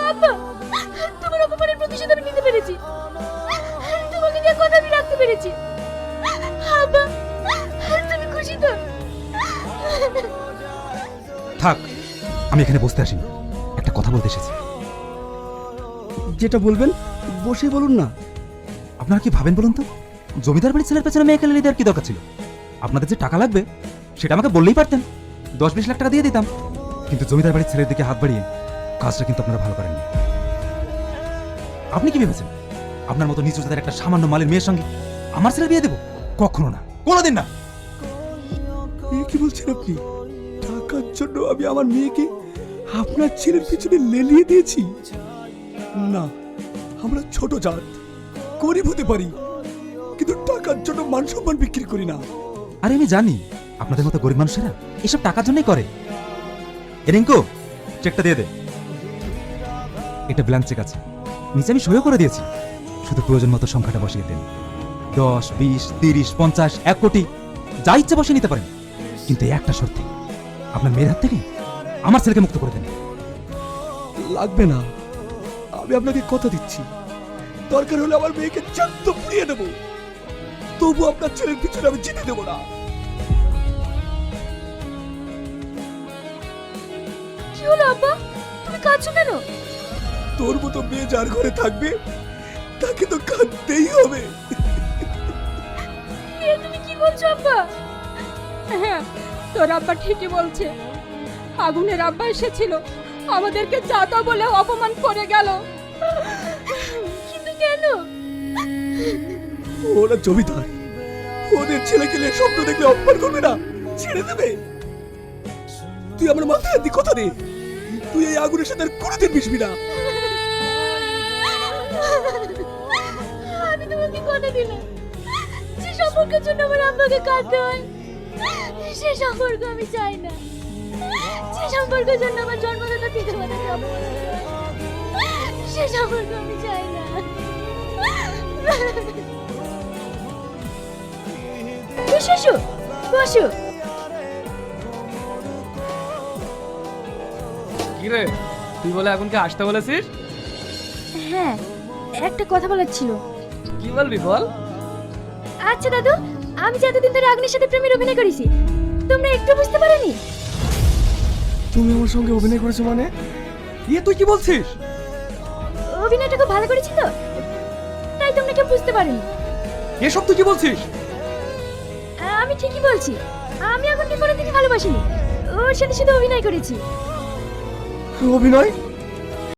আব্বা, তোমার অপমানের প্রতিশোধ আমি নিতে পেরেছি। তোমাকে যে কথা আমি রাখতে পেরেছি। আব্বা, তুমি খুশি তো? থাক, আমি এখানে বসতে আসিনি, একটা কথা বলতে এসেছি। যেটা বলবেন বসেই বলুন না। আপনারা কি ভাবেন বলুন তো? জমিদার বাড়ির ছেলের পেছনে মেয়ে খেলে দেওয়ার কি দরকার ছিল? আপনাদের যে টাকা লাগবে সেটা আমাকে বললেই পারতেন, 10-20 লাখ টাকা দিয়ে দিতাম। কিন্তু জমিদার বাড়ির ছেলের দিকে হাত বাড়িয়ে কাজটা কিন্তু আপনারা ভালো করেননি। আপনি কি ভেবেছেন আপনার মতো নিচু জাতের একটা সামান্য মালের মেয়ের সঙ্গে আমার ছেলে বিয়ে দেবো? কখনো না, কোনোদিন না। কি বলছেন আপনি? টাকার জন্য আমি আমার মেয়েকে আপনার ছেলের পিছনে লেলিয়ে দিয়েছি? না, আমরা ছোট জাত, গরিব হতে পারি, কিন্তু টাকার জন্য মান সম্মান বিক্রি করি না। আরে আমি জানি আপনাদের মতো গরিব মানুষেরা এসব টাকার জন্যই করে। রিঙ্কু, চেকটা দিয়ে দে। এটা ব্ল্যাঙ্ক চেক আছে, নিচে আমি সইও করে দিয়েছি, শুধু প্রয়োজন মতো সংখ্যাটা বসিয়ে দেন। 10, 20, 30, 50, 1 কোটি যা ইচ্ছা বসিয়ে নিতে পারেন, কিন্তু এই একটা শর্তে, আপনার মেয়ের হাত থেকে আমার ছেলেকে মুক্ত করে দেন। লাগবে না, আমি আপনাকে কথা দিচ্ছি, দরকার হলে আমার মেয়েকে জ্যান্ত পুড়িয়ে দেবো, তবু আপনার ছেলের পিছনে আমি যেতে দেবো না। কি হলো আব্বা, তুমি কাঁদছো কেন? তোর মতো মেয়ে যার ঘরে থাকবে তাকে তো কাঁদতেই হবে। এ তুমি কি বলছো আব্বা? হ্যাঁ, তোর আব্বা ঠিকই বলছে। আগুনের আব্বা এসেছিল, আমাদেরকে যাতা বলে অপমান করে গেল। কিন্তু কেন? ওরা জমিদার, ওদের ছেলেকে নিয়ে স্বপ্ন দেখলে অপমান করবে না, ছেড়ে দেবে? তুই আমার মাথায় হাত দিয়ে কথা দে, তুই এই আগুনের সাথে আর কোনোদিন মিশবি না। আমি তোমাকে কথা দিলাম, যে সম্পর্কের জন্য আমার আব্বাকে কাঁদতে হয় সে সম্পর্ক আমি চাই না। যে সম্পর্কের জন্য আমার জন্মদাতা পিতামাতাকে অপমান করা হয়, সে সম্পর্ক আমি চাই না। বসো, বসো। কি রে, তুই বলে আগুনকে আসতে বলেছিস? হ্যাঁ, একটা কথা বলার ছিল। কি বলবি বল। আচ্ছা দাদু, আমি যে এতদিন ধরে আগুনের সাথে প্রেমের অভিনয় করেছি, তোমরা একটু বুঝতে পারোনি? তুমি আমার সঙ্গে অভিনয় করেছো মানে? তুই কি বলছিস? অভিনয়টা খুব ভালো করেছি তো, তাই তোমরা কেউ বুঝতে পারোনি। এসব তুই কি বলছিস? আমি ঠিকই বলছি, আমি আগুনকে কোনোদিনই ভালোবাসিনি, ওর সাথে শুধু অভিনয় করেছি। অভিনয়?